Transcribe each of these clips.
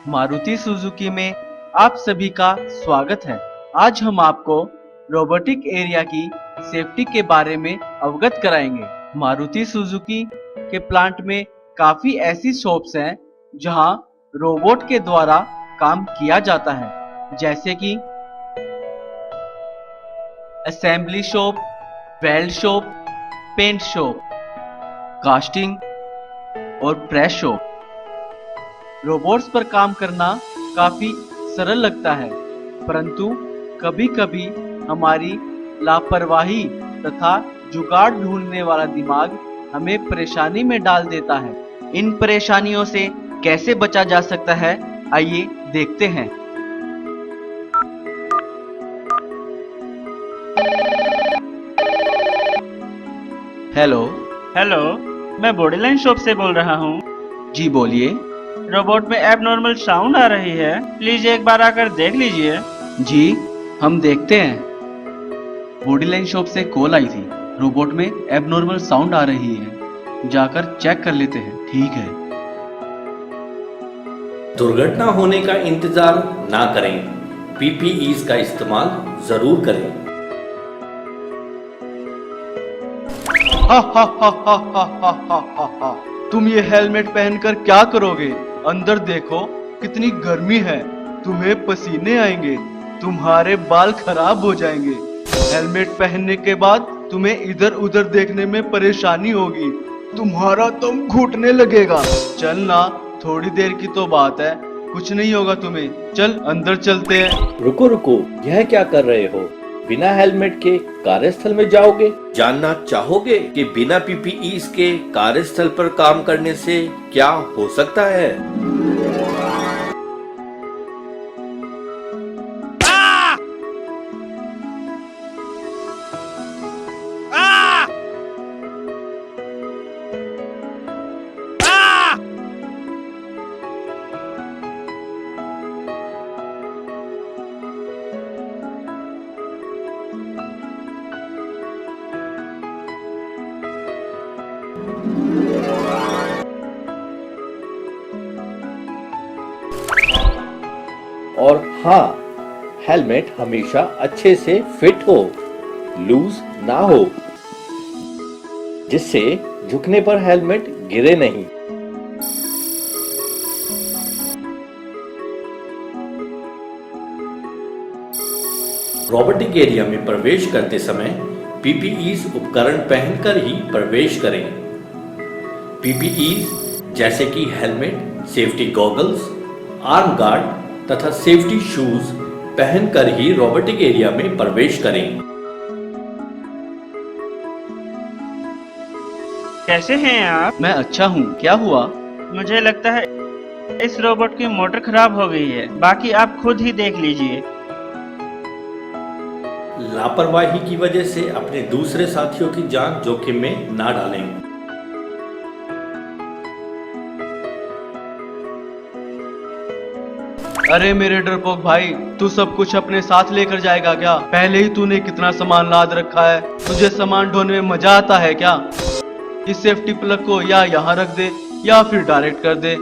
Maruti Suzuki में आप सभी का स्वागत है। आज हम आपको रोबोटिक एरिया की सेफ्टी के बारे में अवगत कराएंगे। मारुति सुजुकी के प्लांट में काफी ऐसी शॉप्स हैं जहां रोबोट के द्वारा काम किया जाता है, जैसे कि assembly shop, weld shop, paint shop, casting और प्रेस शॉप। रोबोट्स पर काम करना काफी सरल लगता है, परंतु कभी-कभी हमारी लापरवाही तथा जुगाड़ ढूंढने वाला दिमाग हमें परेशानी में डाल देता है। इन परेशानियों से कैसे बचा जा सकता है, आइए देखते हैं। हेलो। हेलो, मैं बॉडीलाइन शॉप से बोल रहा हूँ। जी बोलिए। रोबोट में एबनॉर्मल साउंड आ रही है, प्लीज एक बार आकर देख लीजिए। जी हम देखते हैं। बॉडीलाइन शॉप से कॉल आई थी, रोबोट में एबनॉर्मल साउंड आ रही है, जाकर चेक कर लेते हैं। ठीक है। दुर्घटना होने का इंतजार ना करें, पीपीईज का इस्तेमाल जरूर करें। हा हा हा हा हा हा हा हा हा। तुम ये हेलमेट पहनकर क्या करोगे? अंदर देखो कितनी गर्मी है, तुम्हें पसीने आएंगे, तुम्हारे बाल खराब हो जाएंगे। हेलमेट पहनने के बाद तुम्हें इधर उधर देखने में परेशानी होगी, तुम्हारा दम घुटने लगेगा। चल ना, थोड़ी देर की तो बात है, कुछ नहीं होगा तुम्हें। चल अंदर चलते हैं। रुको रुको, यह क्या कर रहे हो? बिना हेलमेट के कार्यस्थल में जाओगे? जानना चाहोगे कि बिना पीपीईज के कार्यस्थल पर काम करने से क्या हो सकता है? और हाँ, हेलमेट हमेशा अच्छे से फिट हो, लूज ना हो, जिससे झुकने पर हेलमेट गिरे नहीं। रोबोटिक एरिया में प्रवेश करते समय पीपीईज उपकरण पहनकर ही प्रवेश करें। पीपीईज जैसे कि helmet, safety goggles, arm guard तथा सेफ्टी शूज पहनकर ही रोबोटिक एरिया में प्रवेश करें। कैसे हैं आप? मैं अच्छा हूँ, क्या हुआ? मुझे लगता है इस रोबोट की मोटर खराब हो गई है, बाकी आप खुद ही देख लीजिए। लापरवाही की वजह से अपने दूसरे साथियों की जान जोखिम में ना डालें। अरे मेरे डरपोक भाई, तू सब कुछ अपने साथ लेकर जाएगा क्या? पहले ही तूने कितना सामान लाद रखा है, तुझे सामान ढोने में मजा आता है क्या? इस सेफ्टी प्लग को या यहाँ रख दे या फिर डायरेक्ट कर दे,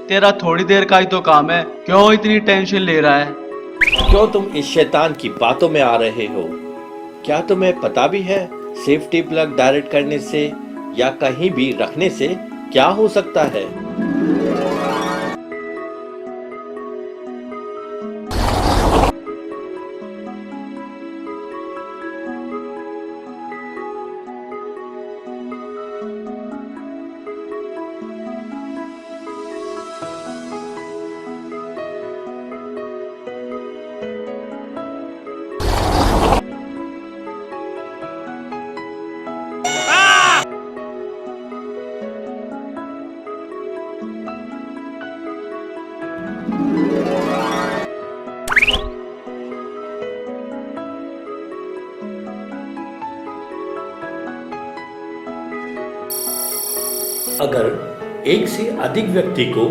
तेरा थोड़ी देर का ही तो काम है, क्यों इतनी टेंशन ले रहा है? क्यों तुम इस शैतान की बातों में आ रहे हो? क्या तुम्हें पता भी है सेफ्टी प्लग डायरेक्ट करने से या कहीं भी रखने से क्या हो सकता है? अगर एक से अधिक व्यक्ति को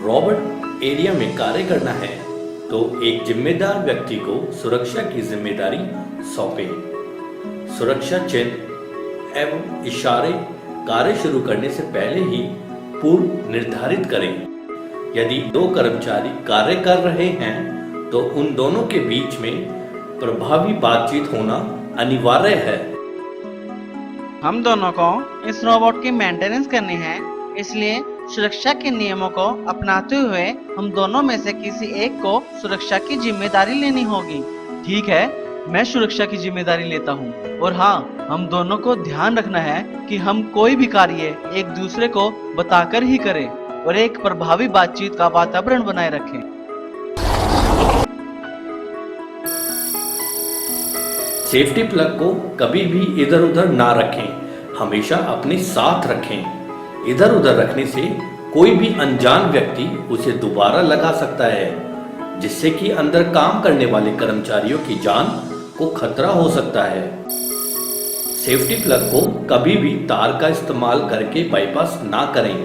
रोबोट एरिया में कार्य करना है तो एक जिम्मेदार व्यक्ति को सुरक्षा की जिम्मेदारी सौंपें। सुरक्षा चिन्ह एवं इशारे कार्य शुरू करने से पहले ही पूर्व निर्धारित करें। यदि दो कर्मचारी कार्य कर रहे हैं तो उन दोनों के बीच में प्रभावी बातचीत होना अनिवार्य है। हम दोनों को इस रोबोट की मेंटेनेंस करनी है, इसलिए सुरक्षा के नियमों को अपनाते हुए हम दोनों में से किसी एक को सुरक्षा की जिम्मेदारी लेनी होगी। ठीक है, मैं सुरक्षा की जिम्मेदारी लेता हूँ। और हाँ, हम दोनों को ध्यान रखना है कि हम कोई भी कार्य एक दूसरे को बताकर ही करें और एक प्रभावी बातचीत का वातावरण बनाए रखें। सेफ्टी प्लग को कभी भी इधर उधर ना रखें, हमेशा अपने साथ रखें। इधर उधर रखने से कोई भी अनजान व्यक्ति उसे दोबारा लगा सकता है, जिससे कि अंदर काम करने वाले कर्मचारियों की जान को खतरा हो सकता है। सेफ्टी प्लग को कभी भी तार का इस्तेमाल करके बाईपास ना करें।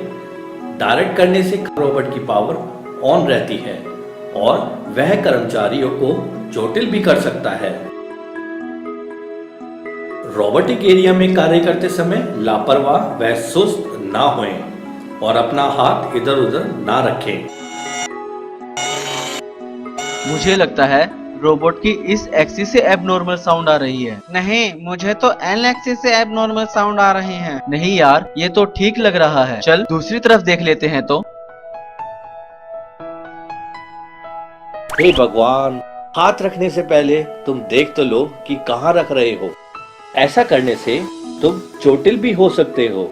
डायरेक्ट करने से रोबोट की पावर ऑन रहती है और वह कर्मचारियों को चोटिल भी कर सकता है। रोबोटिक एरिया में कार्य करते समय लापरवाह व सुस्त ना होएं और अपना हाथ इधर उधर ना रखें। मुझे लगता है रोबोट की इस एक्सिस से एबनॉर्मल साउंड आ रही है। नहीं, मुझे तो एल एक्सिस से एबनॉर्मल साउंड आ रही है। नहीं यार, ये तो ठीक लग रहा है। चल दूसरी तरफ देख लेते हैं तो। हे भगवान, हाथ रखने से पहले तुम देख तो लो कि कहाँ रख रहे हो। ऐसा करने से तुम चोटिल भी हो सकते हो।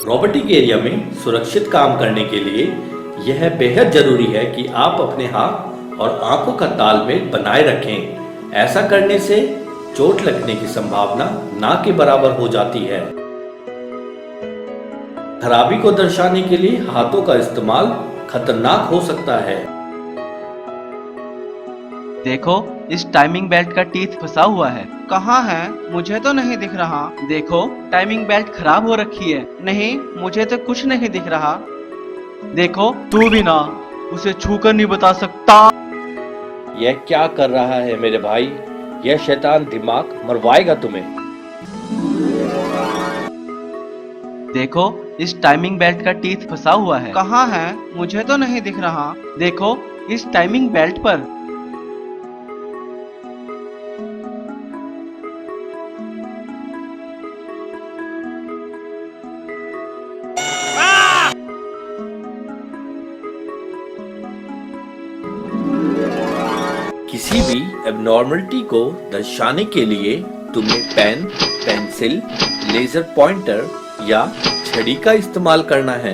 रोबोटिक एरिया में सुरक्षित काम करने के लिए यह बेहद जरूरी है कि आप अपने हाथ और आंखों का तालमेल बनाए रखें। ऐसा करने से चोट लगने की संभावना ना के बराबर हो जाती है। खराबी को दर्शाने के लिए हाथों का इस्तेमाल खतरनाक हो सकता है। देखो, इस टाइमिंग बेल्ट का टीथ फंसा हुआ है। कहाँ है? मुझे तो नहीं दिख रहा। देखो, टाइमिंग बेल्ट खराब हो रखी है। नहीं, मुझे तो कुछ नहीं दिख रहा। देखो, तू भी ना उसे छूकर नहीं बता सकता। यह क्या कर रहा है मेरे भाई? यह शैतान दिमाग मरवाएगा तुम्हें। देखो, इस टाइमिंग बेल्ट का टीथ फंसा हुआ है। कहाँ है? मुझे तो नहीं दिख रहा। देखो, इस टाइमिंग बेल्ट पर। किसी भी एबनॉर्मलिटी को दर्शाने के लिए तुम्हें पेन, पेंसिल, लेजर पॉइंटर या छड़ी का इस्तेमाल करना है।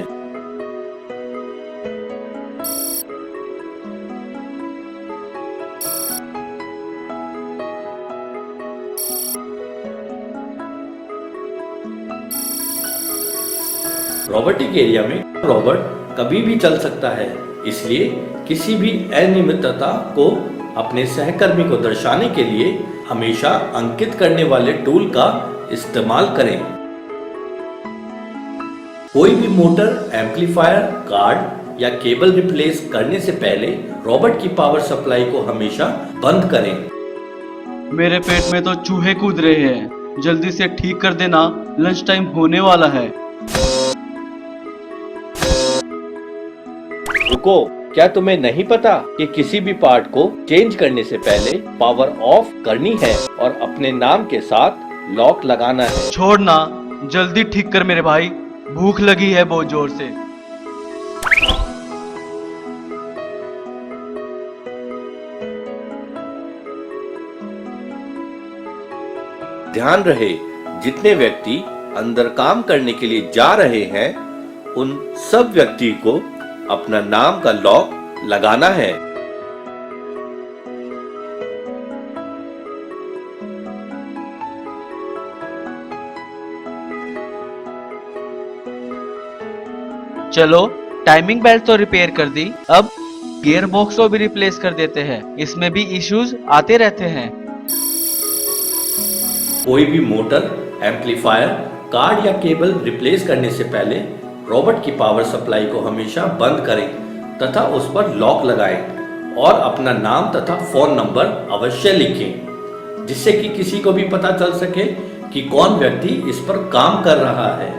रोबोटिक एरिया में रोबोट कभी भी चल सकता है, इसलिए किसी भी अनियमितता को अपने सहकर्मी को दर्शाने के लिए हमेशा अंकित करने वाले टूल का इस्तेमाल करें। कोई भी मोटर, एम्पलीफायर, कार्ड या केबल रिप्लेस करने से पहले रोबोट की पावर सप्लाई को हमेशा बंद करें। मेरे पेट में तो चूहे कूद रहे हैं। जल्दी से ठीक कर देना, लंच टाइम होने वाला है। रुको, क्या तुम्हें नहीं पता कि किसी भी पार्ट को चेंज करने से पहले पावर ऑफ करनी है और अपने नाम के साथ लॉक लगाना है। छोड़ना, जल्दी ठीक कर मेरे भाई, भूख लगी है बहुत जोर से। ध्यान रहे, जितने व्यक्ति अंदर काम करने के लिए जा रहे हैं उन सब व्यक्ति को अपना नाम का लॉक लगाना है। चलो, टाइमिंग बेल्ट तो रिपेयर कर दी, अब गियर बॉक्स को भी रिप्लेस कर देते हैं। इसमें भी इश्यूज आते रहते हैं। कोई भी मोटर, एम्पलीफायर, कार्ड या केबल रिप्लेस करने से पहले रोबोट की पावर सप्लाई को हमेशा बंद करें तथा उस पर लॉक लगाएं और अपना नाम तथा फोन नंबर अवश्य लिखें, जिससे कि किसी को भी पता चल सके कि कौन व्यक्ति इस पर काम कर रहा है।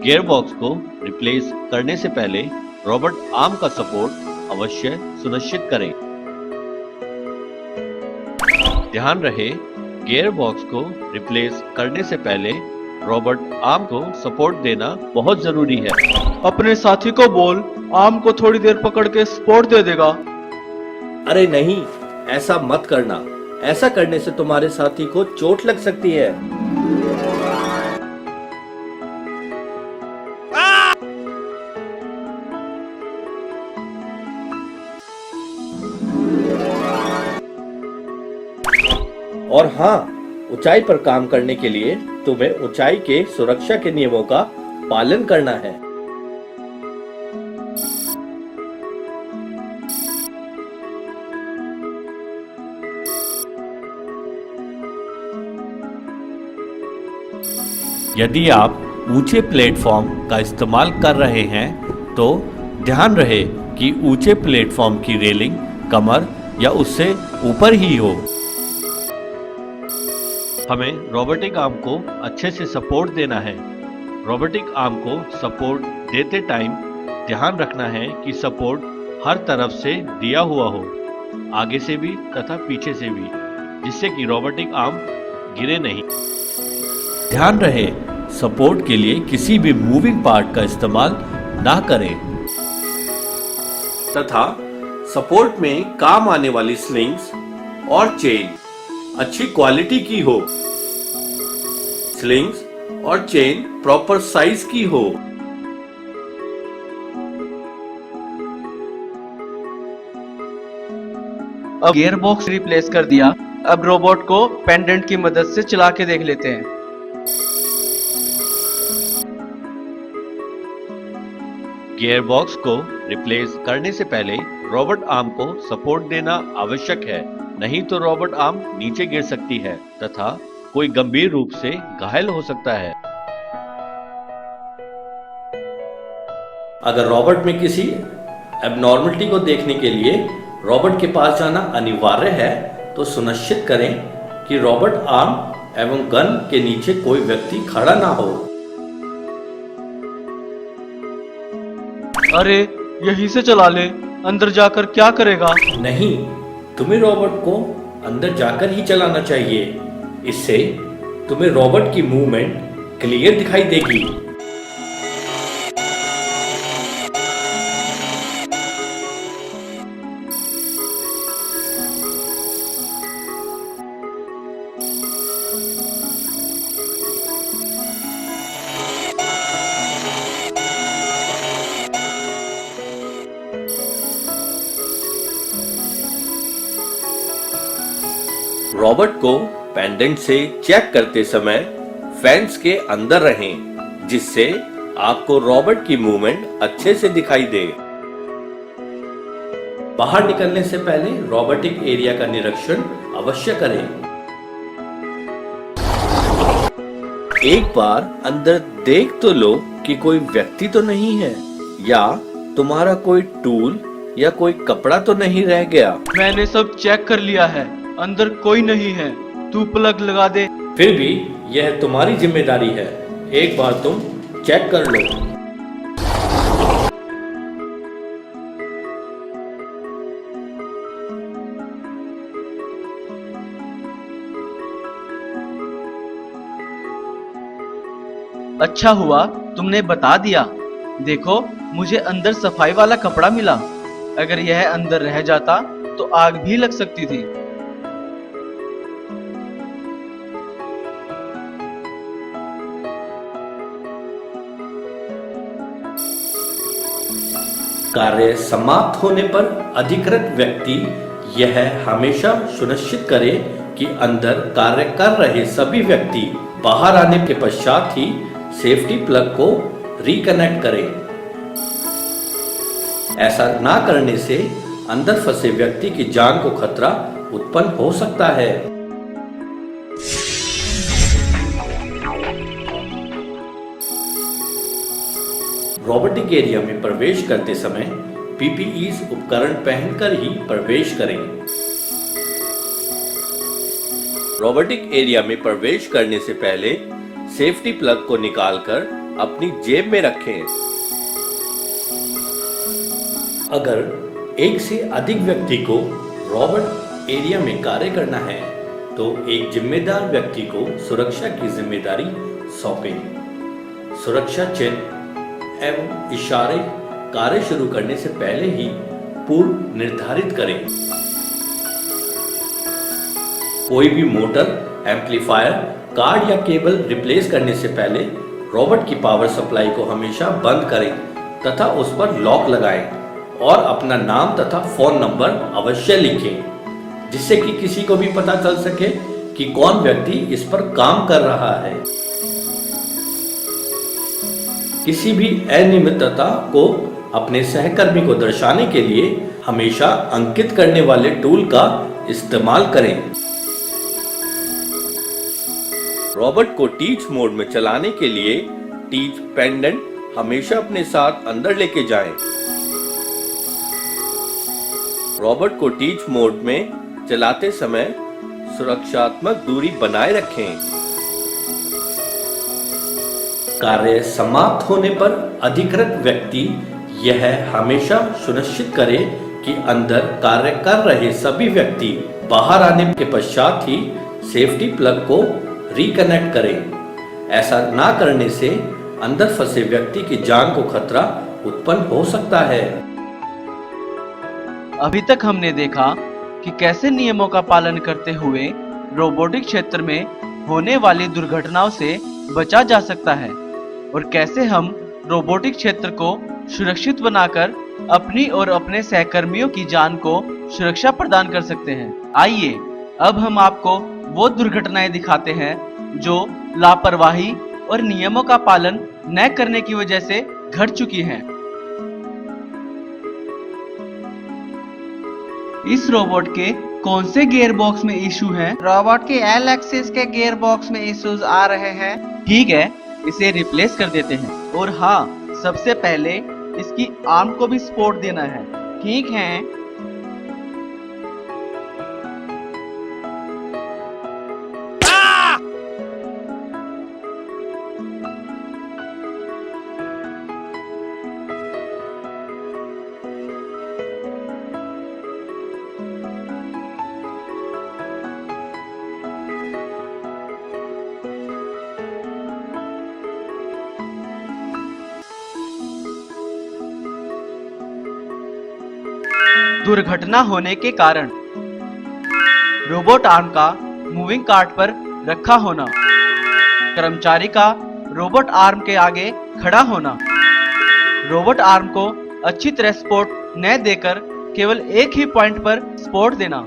गियरबॉक्स को रिप्लेस करने से पहले रोबोट आर्म का सपोर्ट अवश्य सुनिश्चित करें। ध्यान रहे, गियरबॉक्स को रिप्लेस करने से पहले रोबोट आर्म को सपोर्ट देना बहुत जरूरी है। अपने साथी को बोल, आर्म को थोड़ी देर पकड़ के सपोर्ट दे देगा। अरे नहीं, ऐसा मत करना। ऐसा करने से तुम्हारे साथी को चोट लग सकती है। और हाँ, ऊंचाई पर काम करने के लिए तुम्हें ऊंचाई के सुरक्षा के नियमों का पालन करना है। यदि आप ऊंचे प्लेटफॉर्म का इस्तेमाल कर रहे हैं तो ध्यान रहे कि ऊंचे प्लेटफॉर्म की रेलिंग कमर या उससे ऊपर ही हो। हमें रोबोटिक आर्म को अच्छे से सपोर्ट देना है। रोबोटिक आर्म को सपोर्ट देते टाइम ध्यान रखना है कि सपोर्ट हर तरफ से दिया हुआ हो, आगे से भी तथा पीछे से भी, जिससे कि रोबोटिक आर्म गिरे नहीं। ध्यान रहे, सपोर्ट के लिए किसी भी मूविंग पार्ट का इस्तेमाल ना करें। तथा सपोर्ट में काम आने वाली स्लिंग्स और चेन अच्छी क्वालिटी की हो। स्लिंग्स और चेन प्रॉपर साइज की हो। अब गियर बॉक्स रिप्लेस कर दिया, अब रोबोट को पेंडेंट की मदद से चला के देख लेते हैं। गियरबॉक्स को रिप्लेस करने से पहले रोबोट आर्म को सपोर्ट देना आवश्यक है, नहीं तो रोबोट आर्म नीचे गिर सकती है तथा कोई गंभीर रूप से घायल हो सकता है। अगर रोबोट में किसी एबनॉर्मलिटी को देखने के लिए रोबोट के पास जाना अनिवार्य है तो सुनिश्चित करें कि रोबोट आर्म एवं गन के नीचे कोई व्यक्ति खड़ा ना हो। अरे यहीं से चला ले, अंदर जाकर क्या करेगा? नहीं, तुम्हें रोबोट को अंदर जाकर ही चलाना चाहिए। इससे तुम्हें रोबोट की मूवमेंट क्लियर दिखाई देगी। रोबोट को पेंडेंट से चेक करते समय फेंस के अंदर रहें, जिससे आपको रोबोट की मूवमेंट अच्छे से दिखाई दे। बाहर निकलने से पहले रोबोटिक एरिया का निरीक्षण अवश्य करें। एक बार अंदर देख तो लो कि कोई व्यक्ति तो नहीं है या तुम्हारा कोई टूल या कोई कपड़ा तो नहीं रह गया। मैंने सब चेक कर लिया है, अंदर कोई नहीं है। तू प्लग लगा दे। फिर भी यह तुम्हारी जिम्मेदारी है, एक बार तुम चेक कर लो। अच्छा हुआ तुमने बता दिया। देखो, मुझे अंदर सफाई वाला कपड़ा मिला। अगर यह अंदर रह जाता तो आग भी लग सकती थी। कार्य समाप्त होने पर अधिकृत व्यक्ति यह हमेशा सुनिश्चित करे कि अंदर कार्य कर रहे सभी व्यक्ति बाहर आने के पश्चात ही सेफ्टी प्लग को रिकनेक्ट करें। ऐसा ना करने से अंदर फंसे व्यक्ति की जान को खतरा उत्पन्न हो सकता है। रोबोटिक एरिया में प्रवेश करते समय पीपीईस उपकरण पहनकर ही प्रवेश करें। रोबोटिक एरिया में प्रवेश करने से पहले सेफ्टी प्लग को निकालकर अपनी जेब में रखें। अगर एक से अधिक व्यक्ति को रोबोट एरिया में कार्य करना है तो एक जिम्मेदार व्यक्ति को सुरक्षा की जिम्मेदारी सौंपें। सुरक्षा चिन्ह एवं इशारे कार्य शुरू करने से पहले ही पूर्व निर्धारित करें। कोई भी मोटर, एम्पलीफायर, कार्ड या केबल रिप्लेस करने से पहले रोबोट की पावर सप्लाई को हमेशा बंद करें तथा उस पर लॉक लगाएं और अपना नाम तथा फोन नंबर अवश्य लिखें, जिससे कि किसी को भी पता चल सके कि कौन व्यक्ति इस पर काम कर रहा है। किसी भी अनियमितता को अपने सहकर्मी को दर्शाने के लिए हमेशा अंकित करने वाले टूल का इस्तेमाल करें। रोबोट को टीच मोड में चलाने के लिए टीच पेंडेंट हमेशा अपने साथ अंदर लेके जाएं। रोबोट को टीच मोड में चलाते समय सुरक्षात्मक दूरी बनाए रखें। कार्य समाप्त होने पर अधिकृत व्यक्ति यह हमेशा सुनिश्चित करे कि अंदर कार्य कर रहे सभी व्यक्ति बाहर आने के पश्चात ही सेफ्टी प्लग को रिकनेक्ट करें। ऐसा ना करने से अंदर फंसे व्यक्ति की जान को खतरा उत्पन्न हो सकता है। अभी तक हमने देखा कि कैसे नियमों का पालन करते हुए रोबोटिक क्षेत्र में होने वाली दुर्घटनाओं से बचा जा सकता है और कैसे हम रोबोटिक क्षेत्र को सुरक्षित बनाकर अपनी और अपने सहकर्मियों की जान को सुरक्षा प्रदान कर सकते हैं। आइए अब हम आपको वो दुर्घटनाएं दिखाते हैं जो लापरवाही और नियमों का पालन न करने की वजह से घट चुकी हैं। इस रोबोट के कौन से गियर बॉक्स में इशू है? रोबोट के एल एक्सिस के गियर बॉक्स में इश्यूज आ रहे हैं। ठीक है, इसे रिप्लेस कर देते हैं। और हाँ, सबसे पहले इसकी आर्म को भी सपोर्ट देना है। ठीक है। दुर्घटना होने के कारण रोबोट आर्म का मूविंग कार्ट पर रखा होना, कर्मचारी का रोबोट आर्म के आगे खड़ा होना, रोबोट आर्म को अच्छी तरह सपोर्ट न देकर केवल एक ही पॉइंट पर सपोर्ट देना।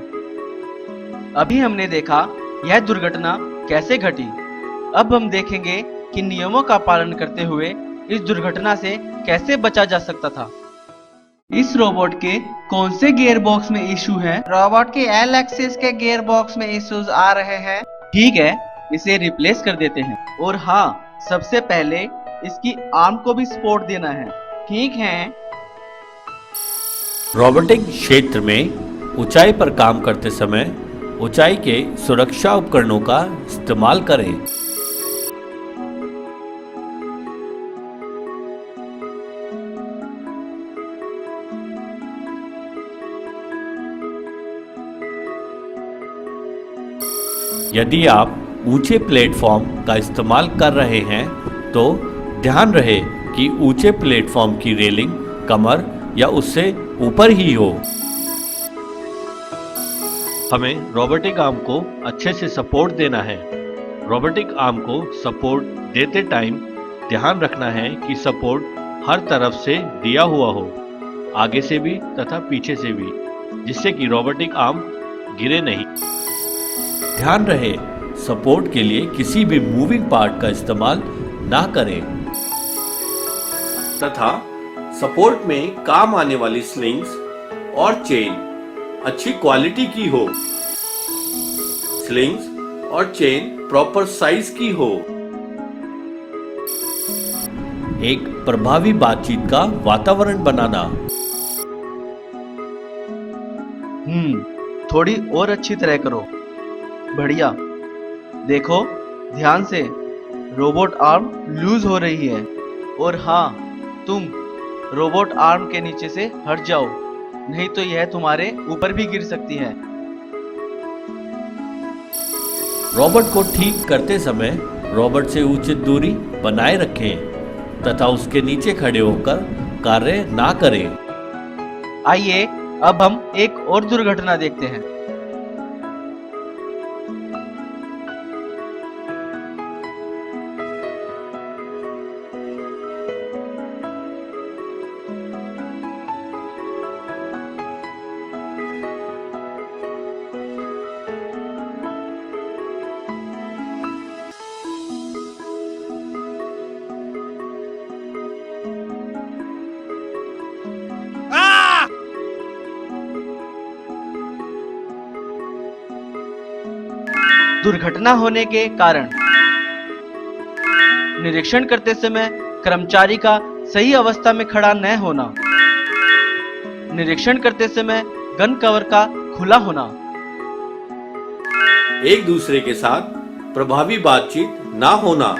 अभी हमने देखा यह दुर्घटना कैसे घटी। अब हम देखेंगे कि नियमों का पालन करते हुए इस दुर्घटना से कैसे बचा जा सकता था। इस रोबोट के कौन से गियर बॉक्स में इशू है? रोबोट के एल एक्सिस के गियर बॉक्स में इश्यूज आ रहे हैं। ठीक है, इसे रिप्लेस कर देते हैं। और हाँ, सबसे पहले इसकी आर्म को भी सपोर्ट देना है। ठीक है। रोबोटिक क्षेत्र में ऊंचाई पर काम करते समय ऊंचाई के सुरक्षा उपकरणों का इस्तेमाल करें। यदि आप ऊंचे प्लेटफॉर्म का इस्तेमाल कर रहे हैं तो ध्यान रहे कि ऊंचे प्लेटफॉर्म की रेलिंग कमर या उससे ऊपर ही हो। हमें रोबोटिक आर्म को अच्छे से सपोर्ट देना है। रोबोटिक आर्म को सपोर्ट देते टाइम ध्यान रखना है कि सपोर्ट हर तरफ से दिया हुआ हो, आगे से भी तथा पीछे से भी, जिससे कि रोबोटिक आर्म गिरे नहीं। ध्यान रहे सपोर्ट के लिए किसी भी मूविंग पार्ट का इस्तेमाल ना करें तथा सपोर्ट में काम आने वाली स्लिंग्स और चेन अच्छी क्वालिटी की हो। स्लिंग्स और चेन प्रॉपर साइज की हो। एक प्रभावी बातचीत का वातावरण बनाना। थोड़ी और अच्छी तरह करो। बढ़िया। देखो ध्यान से, रोबोट आर्म लूज हो रही है। और हाँ, तुम रोबोट आर्म के नीचे से हट जाओ, नहीं तो यह तुम्हारे ऊपर भी गिर सकती है। रॉबर्ट को ठीक करते समय रॉबर्ट से उचित दूरी बनाए रखें तथा उसके नीचे खड़े होकर कार्य ना करें। आइए अब हम एक और दुर्घटना देखते हैं। दुर्घटना होने के कारण। निरीक्षण करते समय कर्मचारी का सही अवस्था में खड़ा न होना। निरीक्षण करते समय गन कवर का खुला होना। एक दूसरे के साथ प्रभावी बातचीत ना होना।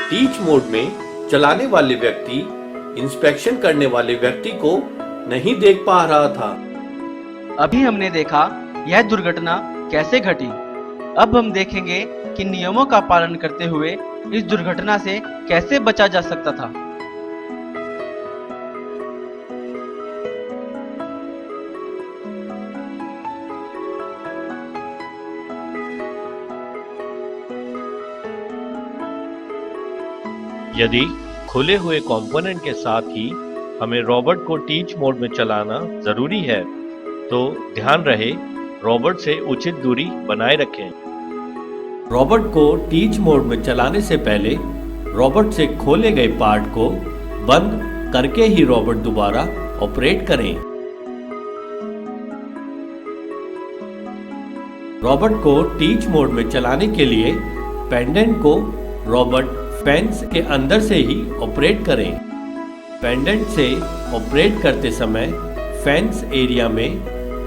टीच मोड में चलाने वाले व्यक्ति इंस्पेक्शन करने वाले व्यक्ति को नहीं देख पा रहा था। अभी हमने देखा यह दुर्घटना कैसे घटी। अब हम देखेंगे कि नियमों का पालन करते हुए इस दुर्घटना से कैसे बचा जा सकता था। यदि खुले हुए कंपोनेंट के साथ ही हमें रोबोट को टीच मोड में चलाना जरूरी है, तो ध्यान रहे रोबोट से उचित दूरी बनाए रखें। रॉबर्ट को टीच मोड में चलाने से पहले रॉबर्ट से खोले गए पार्ट को बंद करके ही रॉबर्ट दोबारा ऑपरेट करें। रॉबर्ट को टीच मोड में चलाने के लिए पेंडेंट को रॉबर्ट फेंस के अंदर से ही ऑपरेट करें। पेंडेंट से ऑपरेट करते समय फेंस एरिया में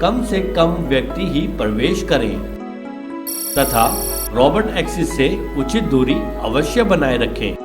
कम से कम व्यक्ति ही प्रवेश करें तथा रॉबर्ट एक्सिस से उचित दूरी अवश्य बनाए रखें।